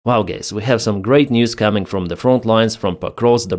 Wow guys, we have some great news coming from the front lines from Pokrovsk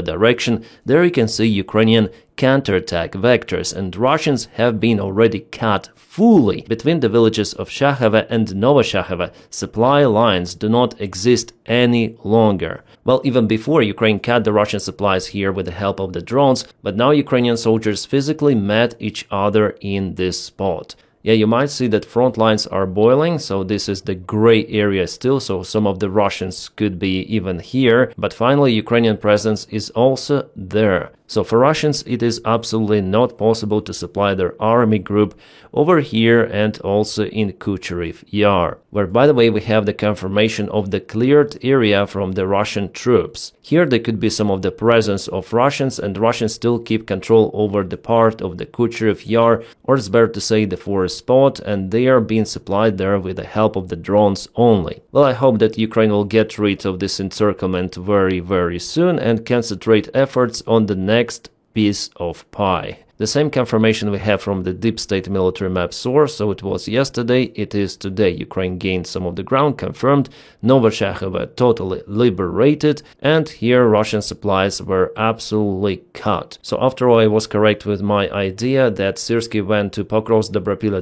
Direction. There you can see Ukrainian counterattack vectors, and Russians have been already cut fully. Between the villages of Shakhove and Novoshakhove, supply lines do not exist any longer. Well, even before Ukraine cut the Russian supplies here with the help of the drones, but now Ukrainian soldiers physically met each other in this spot. Yeah, you might see that front lines are boiling, so this is the gray area still, so some of the Russians could be even here, but finally Ukrainian presence is also there. So for Russians it is absolutely not possible to supply their army group over here and also in Kucherev Yar, where by the way we have the confirmation of the cleared area from the Russian troops. Here there could be some of the presence of Russians, and Russians still keep control over the part of the Kucherev Yar, or it's better to say the forest spot, and they are being supplied there with the help of the drones only. Well, I hope that Ukraine will get rid of this encirclement very soon and concentrate efforts on the next piece of pie. The same confirmation we have from the deep state military map source, so it was yesterday, it is today. Ukraine gained some of the ground, confirmed, Novoshakhove totally liberated, and here Russian supplies were absolutely cut. So after all, I was correct with my idea that Syrskyi went to Pokrovsk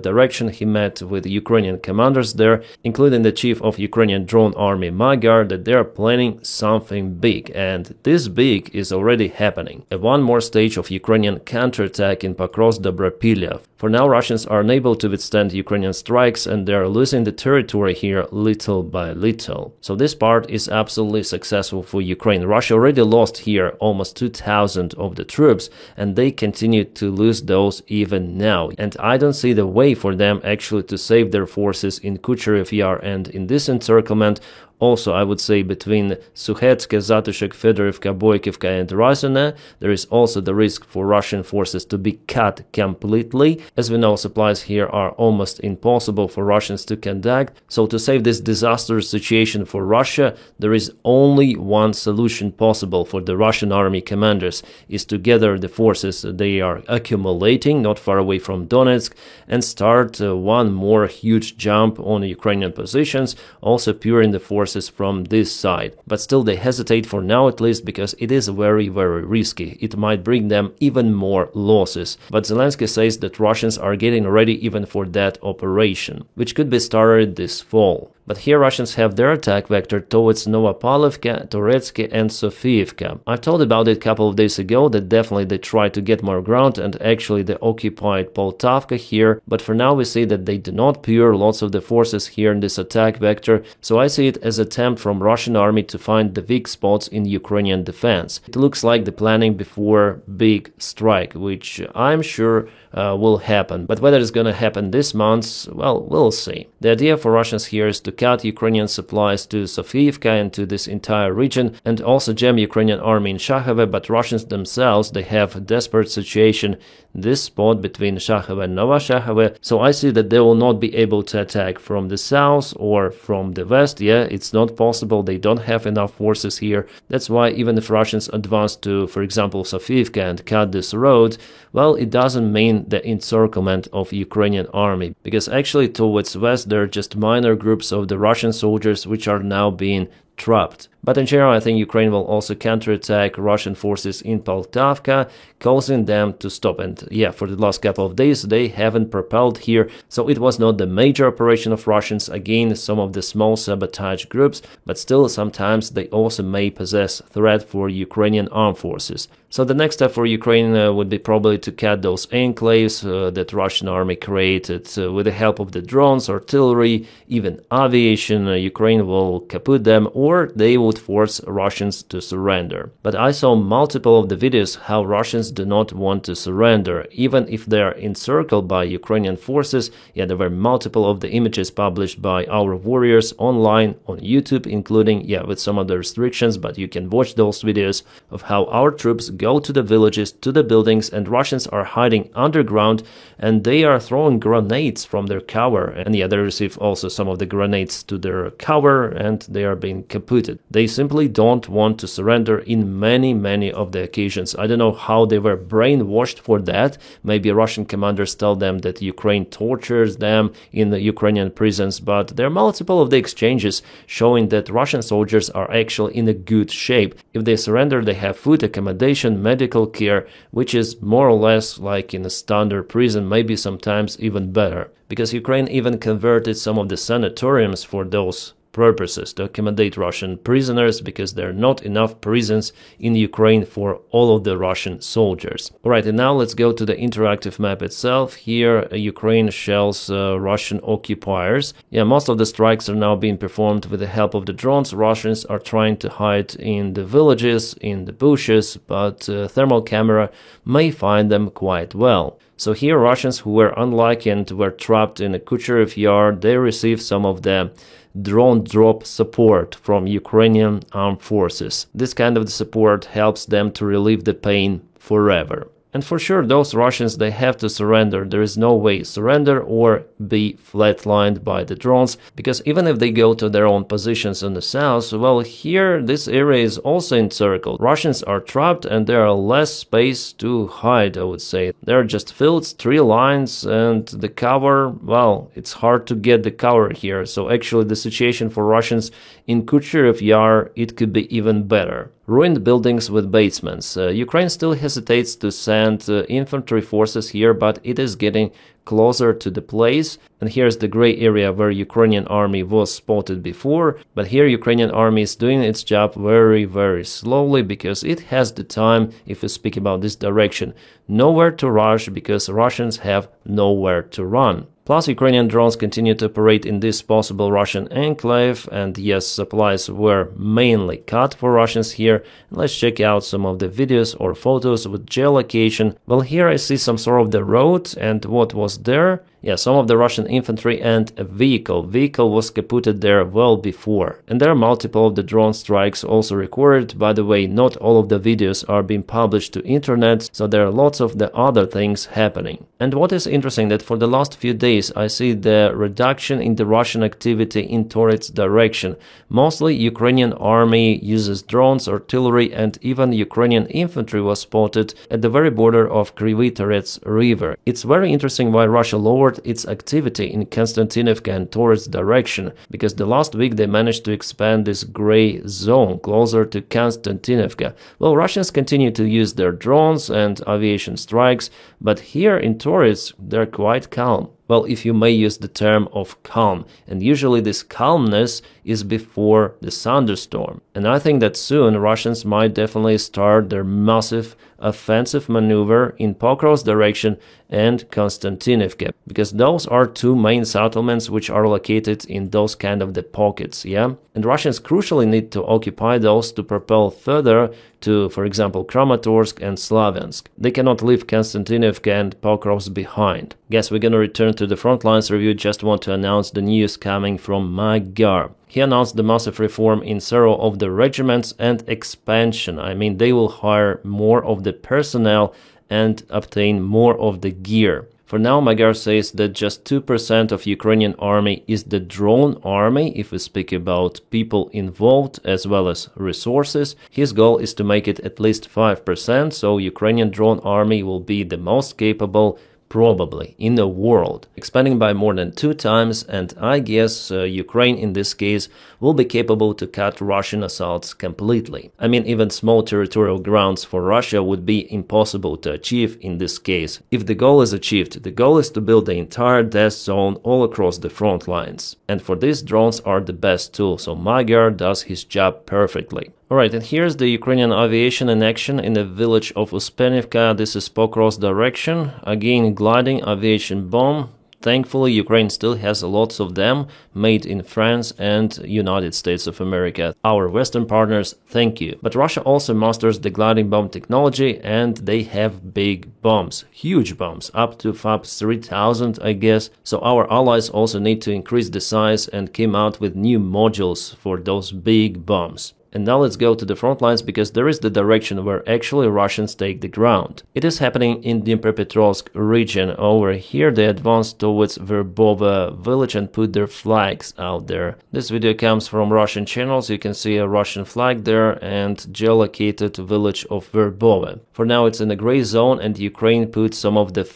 Direction. He met with Ukrainian commanders there, including the chief of Ukrainian drone army Magyar, that they are planning something big, and this big is already happening. One more stage of Ukrainian counterattack in Pokrovsk Direction. For now, Russians are unable to withstand Ukrainian strikes, and they are losing the territory here little by little. So this part is absolutely successful for Ukraine. Russia already lost here almost 2,000 of the troops, and they continue to lose those even now. And I don't see the way for them actually to save their forces in Kucherev Yar and in this encirclement. Also, I would say between Sukhetsk, Zatushek, Fedorivka, Boykivka and Razine, there is also the risk for Russian forces to be cut completely. As we know, supplies here are almost impossible for Russians to conduct. So to save this disastrous situation for Russia, there is only one solution possible for the Russian army commanders, is to gather the forces they are accumulating not far away from Donetsk and start one more huge jump on Ukrainian positions, also puring the forces from this side. But still they hesitate for now at least, because it is very risky. It might bring them even more losses. But Zelensky says that Russians are getting ready even for that operation, which could be started this fall. But here Russians have their attack vector towards Novopavlovka, Toretsky and Sofiivka. I told about it a couple of days ago that definitely they try to get more ground, and actually they occupied Poltavka here, but for now we see that they do not pour lots of the forces here in this attack vector, so I see it as an attempt from Russian army to find the weak spots in Ukrainian defense. It looks like the planning before big strike, which I'm sure will happen. But whether it's gonna happen this month, well, we'll see. The idea for Russians here is to cut Ukrainian supplies to Sofiivka and to this entire region, and also jam Ukrainian army in Shakhove, but Russians themselves, they have a desperate situation this spot between Shakhove and Novoshakhove, so I see that they will not be able to attack from the south or from the west. Yeah, it's not possible, they don't have enough forces here. That's why even if Russians advance to, for example, Sofiivka and cut this road, well, it doesn't mean the encirclement of Ukrainian army, because actually towards west there are just minor groups of the Russian soldiers which are now being trapped. But in general, I think Ukraine will also counterattack Russian forces in Poltavka, causing them to stop. And yeah, for the last couple of days, they haven't propelled here, so it was not the major operation of Russians. Again, some of the small sabotage groups, but still sometimes they also may possess threat for Ukrainian armed forces. So the next step for Ukraine would be probably to cut those enclaves that Russian army created with the help of the drones, artillery, even aviation. Ukraine will kaput them, or they would force Russians to surrender. But I saw multiple of the videos how Russians do not want to surrender, even if they are encircled by Ukrainian forces. Yeah, there were multiple of the images published by our warriors online on YouTube, including, yeah, with some of the restrictions, but you can watch those videos of how our troops go to the villages, to the buildings, and Russians are hiding underground, and they are throwing grenades from their cover. And yeah, they receive also some of the grenades to their cover, and they are being kaputed. They they simply don't want to surrender in many of the occasions. I don't know how they were brainwashed for that. Maybe Russian commanders tell them that Ukraine tortures them in the Ukrainian prisons, but there are multiple of the exchanges showing that Russian soldiers are actually in a good shape. If they surrender, they have food, accommodation, medical care, which is more or less like in a standard prison, maybe sometimes even better. Because Ukraine even converted some of the sanatoriums for those purposes to accommodate Russian prisoners, because there are not enough prisons in Ukraine for all of the Russian soldiers. Alright, and now let's go to the interactive map itself. Here Ukraine shells Russian occupiers. Yeah, most of the strikes are now being performed with the help of the drones. Russians are trying to hide in the villages, in the bushes, but thermal camera may find them quite well. So here Russians who were unlucky and were trapped in a Kucherev yard, they received some of the drone drop support from Ukrainian armed forces. This kind of support helps them to relieve the pain forever. And for sure, those Russians, they have to surrender. There is no way surrender or be flatlined by the drones, because even if they go to their own positions in the south, well, here this area is also encircled. Russians are trapped and there are less space to hide, I would say. There are just fields, tree lines, and the cover, well, it's hard to get the cover here. So actually the situation for Russians in Kucherev Yar, it could be even better. Ruined buildings with basements. Ukraine still hesitates to send infantry forces here, but it is getting closer to the place. And here's the gray area where Ukrainian army was spotted before. But here Ukrainian army is doing its job very slowly, because it has the time, if we speak about this direction, nowhere to rush, because Russians have nowhere to run. Plus, Ukrainian drones continue to operate in this possible Russian enclave, and yes, supplies were mainly cut for Russians here. Let's check out some of the videos or photos with geolocation. Well, here I see some sort of the road, and what was there? Yeah, some of the Russian infantry and a vehicle. Vehicle was kaputted there well before. And there are multiple of the drone strikes also recorded. By the way, not all of the videos are being published to internet, so there are lots of the other things happening. And what is interesting that for the last few days I see the reduction in the Russian activity in Pokrovsk direction. Mostly Ukrainian army uses drones, artillery, and even Ukrainian infantry was spotted at the very border of Kryvyi River. It's very interesting why Russia lowered its activity in Konstantinovka and Pokrovsk direction, because the last week they managed to expand this gray zone closer to Konstantinovka. Well, Russians continue to use their drones and aviation strikes, but here in Pokrovsk they're quite calm. Well, if you may use the term of calm, and usually this calmness is before the thunderstorm. And I think that soon Russians might definitely start their massive offensive maneuver in Pokrovsk direction and Konstantinovka, because those are two main settlements which are located in those kind of the pockets, yeah? And Russians crucially need to occupy those to propel further to, for example, Kramatorsk and Slavyansk. They cannot leave Konstantinovka and Pokrovsk behind. Guess we're gonna return to the front lines review. Just want to announce the news coming from Magyar. He announced the massive reform in several of the regiments and expansion. I mean, they will hire more of the personnel and obtain more of the gear. For now, Magyar says that just 2% of Ukrainian army is the drone army, if we speak about people involved as well as resources. His goal is to make it at least 5%, so Ukrainian drone army will be the most capable probably in the world, expanding by more than 2 times, and I guess Ukraine in this case will be capable to cut Russian assaults completely. I mean, even small territorial grounds for Russia would be impossible to achieve in this case. If the goal is achieved, the goal is to build the entire death zone all across the front lines. And for this, drones are the best tool, so Magyar does his job perfectly. Alright, and here's the Ukrainian aviation in action in the village of Uspenivka. This is Pokrovsk direction. Again, gliding aviation bomb. Thankfully, Ukraine still has lots of them, made in France and United States of America. Our Western partners, thank you. But Russia also masters the gliding bomb technology, and they have big bombs, huge bombs, up to FAB 3000, I guess. So our allies also need to increase the size and came out with new modules for those big bombs. And now let's go to the front lines, because there is the direction where actually Russians take the ground. It is happening in Dnipropetrovsk region. Over here they advance towards Verbovo village and put their flags out there. This video comes from Russian channels. You can see a Russian flag there and geolocated village of Verbovo. For now it's in a gray zone, and Ukraine put some of the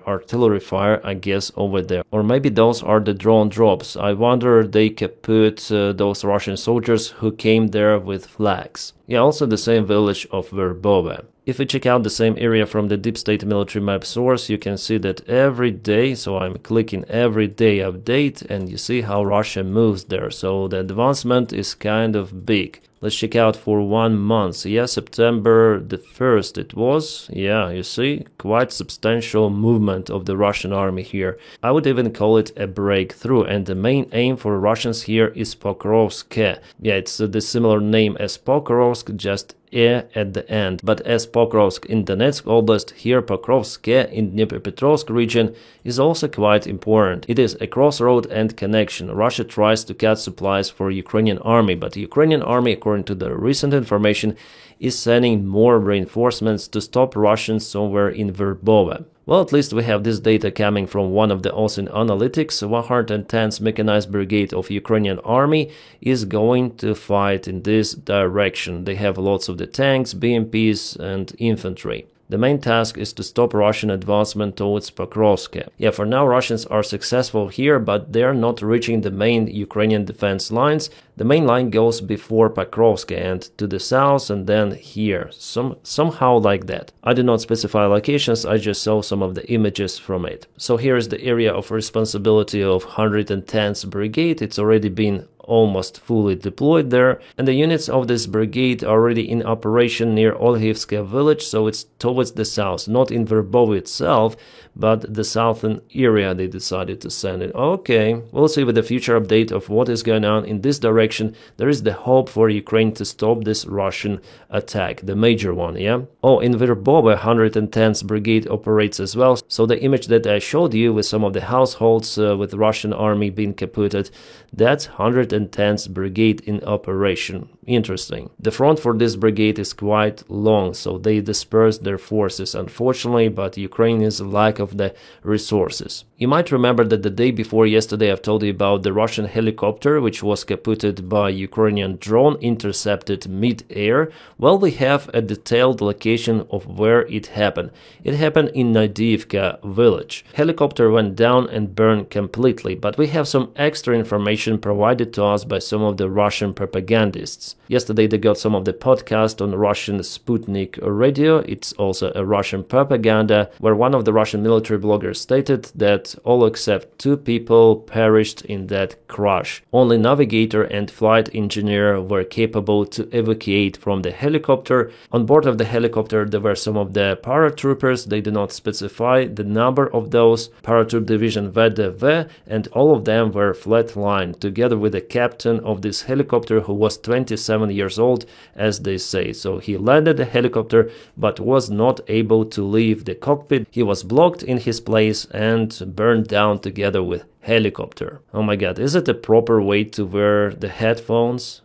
artillery fire, I guess, over there. Or maybe those are the drone drops. I wonder they could put those Russian soldiers who came there with flags. Yeah, also the same village of Verbovo. If we check out the same area from the Deep State military map source, you can see that every day, so I'm clicking every day update, and you see how Russia moves there. So the advancement is kind of big. Let's check out for 1 month. Yeah, September the 1st it was. Yeah, you see, quite substantial movement of the Russian army here. I would even call it a breakthrough, and the main aim for Russians here is Pokrovsk. Yeah, it's the similar name as Pokrovsk, just at the end. But as Pokrovsk in Donetsk Oblast, here Pokrovsk in Dnipropetrovsk region is also quite important. It is a crossroad and connection. Russia tries to cut supplies for Ukrainian army, but the Ukrainian army, according to the recent information, is sending more reinforcements to stop Russians somewhere in Verbovo. Well, at least we have this data coming from one of the OSIN analytics. 110th Mechanized Brigade of Ukrainian Army is going to fight in this direction. They have lots of the tanks, BMPs and infantry. The main task is to stop Russian advancement towards Pokrovsk. Yeah, for now Russians are successful here, but they are not reaching the main Ukrainian defense lines. The main line goes before Pokrovsk and to the south, and then here, somehow like that. I did not specify locations, I just saw some of the images from it. So here is the area of responsibility of 110th Brigade. It's already been almost fully deployed there, and the units of this brigade are already in operation near Olhivska village, so it's towards the south, not in Verbovo itself, but the southern area they decided to send it. Okay, we'll see with the future update of what is going on in this direction. There is the hope for Ukraine to stop this Russian attack, the major one, yeah? Oh, in Verbovo 110th Brigade operates as well, so the image that I showed you with some of the households with Russian army being kaputted, that's 110th Brigade in operation. Interesting. The front for this brigade is quite long, so they dispersed their forces, unfortunately, but Ukraine is a lack of the resources. You might remember that the day before yesterday I've told you about the Russian helicopter which was kaputted by Ukrainian drone intercepted mid-air. Well, we have a detailed location of where it happened. It happened in Nadiivka village. Helicopter went down and burned completely, but we have some extra information provided to us by some of the Russian propagandists. Yesterday they got some of the podcast on Russian Sputnik radio. It's also a Russian propaganda, where one of the Russian military bloggers stated that all except 2 people perished in that crash. Only navigator and flight engineer were capable to evacuate from the helicopter. On board of the helicopter there were some of the paratroopers. They did not specify the number of those. Paratroop division VDV, and all of them were flatlined, together with the captain of this helicopter, who was 27 years old, as they say. So he landed the helicopter but was not able to leave the cockpit. He was blocked in his place and burned down together with helicopter. Oh my god, is it a proper way to wear the headphones?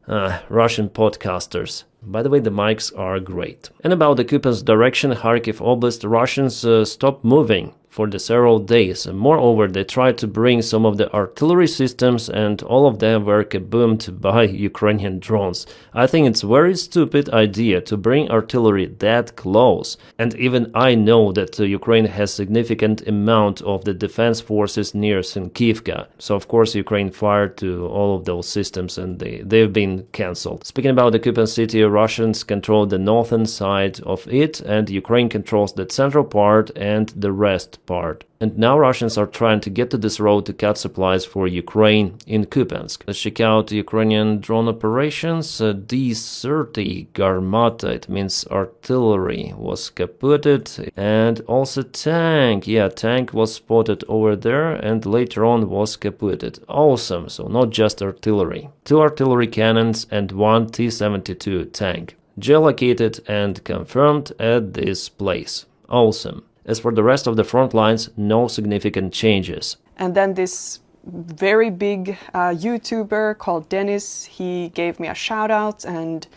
Russian podcasters. By the way, the mics are great. And about the Kupiansk direction, Kharkiv Oblast, Russians stopped moving for the several days. Moreover, they tried to bring some of the artillery systems, and all of them were kaboomed by Ukrainian drones. I think it's a very stupid idea to bring artillery that close. And even I know that Ukraine has significant amount of the defense forces near Sinkivka. So of course Ukraine fired to all of those systems and they've been cancelled. Speaking about the Kupiansk city, Russians control the northern side of it, and Ukraine controls the central part and the rest part. And now Russians are trying to get to this road to cut supplies for Ukraine in Kupiansk. Let's check out Ukrainian drone operations. D-30 Garmata, it means artillery, was kaputted, and also tank. Yeah, tank was spotted over there and later on was kaputted. Awesome, so not just artillery. 2 artillery cannons and 1 T-72 tank. Geolocated and confirmed at this place. Awesome. As for the rest of the front lines, no significant changes. And then this very big YouTuber called Dennis. He gave me a shout out and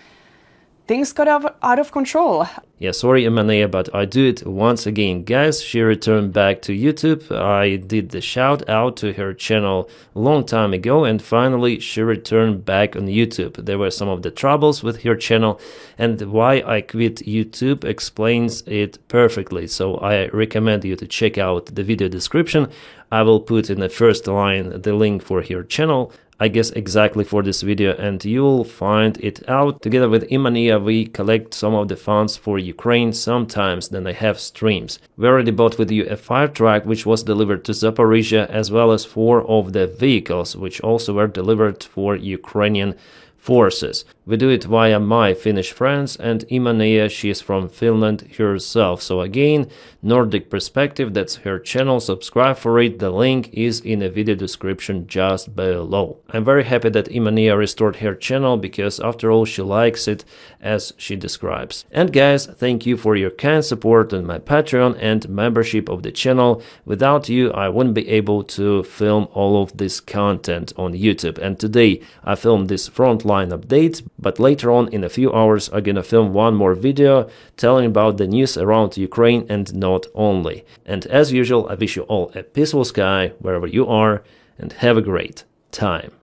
things got out of control. Yeah, sorry Emanea, but I do it once again. Guys, she returned back to YouTube. I did the shout out to her channel a long time ago, and finally she returned back on YouTube. There were some of the troubles with her channel, and why I quit YouTube explains it perfectly. So I recommend you to check out the video description. I will put in the first line the link for her channel, I guess exactly for this video, and you'll find it out. Together with Imania, we collect some of the funds for Ukraine. Sometimes then I have streams. We already bought with you a fire truck which was delivered to Zaporizhia, as well as 4 of the vehicles which also were delivered for Ukrainian forces. We do it via my Finnish friends, and Imania, she is from Finland herself. So again, Nordic perspective, that's her channel. Subscribe for it. The link is in the video description just below. I'm very happy that Imania restored her channel, because after all she likes it as she describes. And guys, thank you for your kind support on my Patreon and membership of the channel. Without you, I wouldn't be able to film all of this content on YouTube. And today I filmed this frontline update, but later on in a few hours I'm gonna film one more video telling about the news around Ukraine and not only. And as usual, I wish you all a peaceful sky wherever you are, and have a great time.